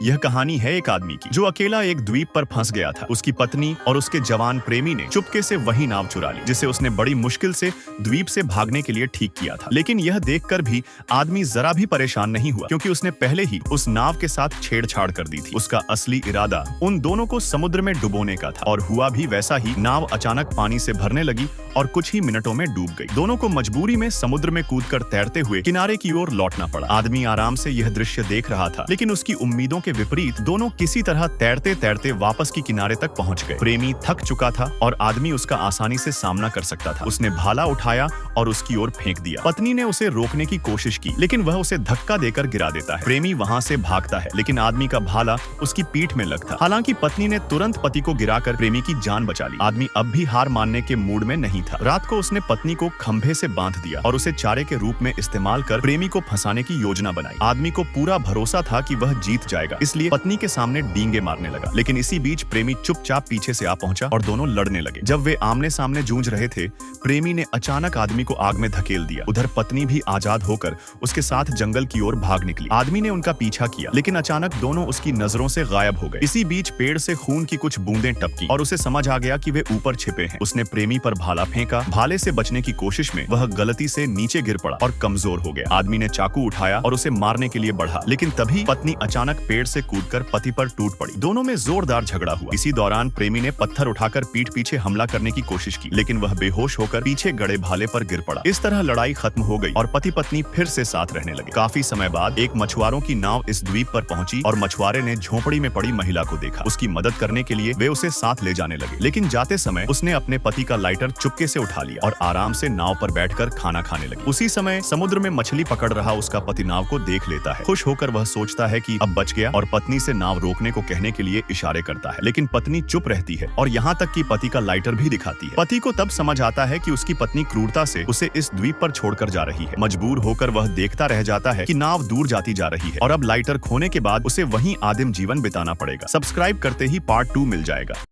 यह कहानी है एक आदमी की जो अकेला एक द्वीप पर फंस गया था। उसकी पत्नी और उसके जवान प्रेमी ने चुपके से वही नाव चुरा ली, जिसे उसने बड़ी मुश्किल से द्वीप से भागने के लिए ठीक किया था। लेकिन यह देखकर भी आदमी जरा भी परेशान नहीं हुआ, क्योंकि उसने पहले ही उस नाव के साथ छेड़छाड़ कर दी थी। उसका असली इरादा उन दोनों को समुद्र में डुबोने का था, और हुआ भी वैसा ही। नाव अचानक पानी से भरने लगी और कुछ ही मिनटों में डूब गई। दोनों को मजबूरी में समुद्र में कूदकर तैरते हुए किनारे की ओर लौटना पड़ा। आदमी आराम से यह दृश्य देख रहा था, लेकिन उसकी उम्मीदों के विपरीत दोनों किसी तरह तैरते तैरते वापस की किनारे तक पहुंच गए। प्रेमी थक चुका था और आदमी उसका आसानी से सामना कर सकता था। उसने भाला उठाया और उसकी ओर फेंक दिया। पत्नी ने उसे रोकने की कोशिश की, लेकिन वह उसे धक्का देकर गिरा देता है। प्रेमी वहां से भागता है, लेकिन आदमी का भाला उसकी पीठ में लगता। हालांकि पत्नी ने तुरंत पति को गिराकर प्रेमी की जान बचा ली। आदमी अब भी हार मानने के मूड में नहीं था। रात को उसने पत्नी को खंभे से बांध दिया और उसे चारे के रूप में इस्तेमाल कर प्रेमी को फंसाने की योजना बनाई। आदमी को पूरा भरोसा था कि वह जीत जाएगा, इसलिए पत्नी के सामने डींगे मारने लगा। लेकिन इसी बीच प्रेमी चुपचाप पीछे से आ पहुंचा और दोनों लड़ने लगे। जब वे आमने सामने जूझ रहे थे, प्रेमी ने अचानक आदमी को आग में धकेल दिया। उधर पत्नी भी आजाद होकर उसके साथ जंगल की ओर भाग निकली। आदमी ने उनका पीछा किया, लेकिन अचानक दोनों उसकी नजरों से गायब हो गए। इसी बीच पेड़ से खून की कुछ बूंदें टपकी और उसे समझ आ गया कि वे ऊपर छिपे हैं। उसने प्रेमी पर भाला फेंका। भाले से बचने की कोशिश में वह गलती से नीचे गिर पड़ा और कमजोर हो गया। आदमी ने चाकू उठाया और उसे मारने के लिए बढ़ा, लेकिन तभी पत्नी अचानक पेड़ से कूदकर पति पर टूट पड़ी। दोनों में जोरदार झगड़ा हुआ। इसी दौरान प्रेमी ने पत्थर उठाकर पीठ पीछे हमला करने की कोशिश की, लेकिन वह बेहोश होकर पीछे गड़े भाले पर गिर पड़ा। इस तरह लड़ाई खत्म हो गई और पति पत्नी फिर से साथ रहने लगे। काफी समय बाद एक मछुआरों की नाव इस द्वीप पर पहुंची और मछुआरे ने झोपड़ी में पड़ी महिला को देखा। उसकी मदद करने के लिए वे उसे साथ ले जाने लगे, लेकिन जाते समय उसने अपने पति का लाइटर चुपके से उठा लिया और आराम से नाव पर बैठकर खाना खाने लगी। उसी समय समुद्र में मछली पकड़ रहा उसका पति नाव को देख लेता है। खुश होकर वह सोचता है कि अब बच गया और पत्नी से नाव रोकने को कहने के लिए इशारे करता है, लेकिन पत्नी चुप रहती है और यहाँ तक कि पति का लाइटर भी दिखाती है। पति को तब समझ आता है कि उसकी पत्नी क्रूरता से उसे इस द्वीप पर छोड़कर जा रही है। मजबूर होकर वह देखता रह जाता है कि नाव दूर जाती जा रही है और अब लाइटर खोने के बाद उसे वहीं आदिम जीवन बिताना पड़ेगा। सब्सक्राइब करते ही पार्ट 2 मिल जाएगा।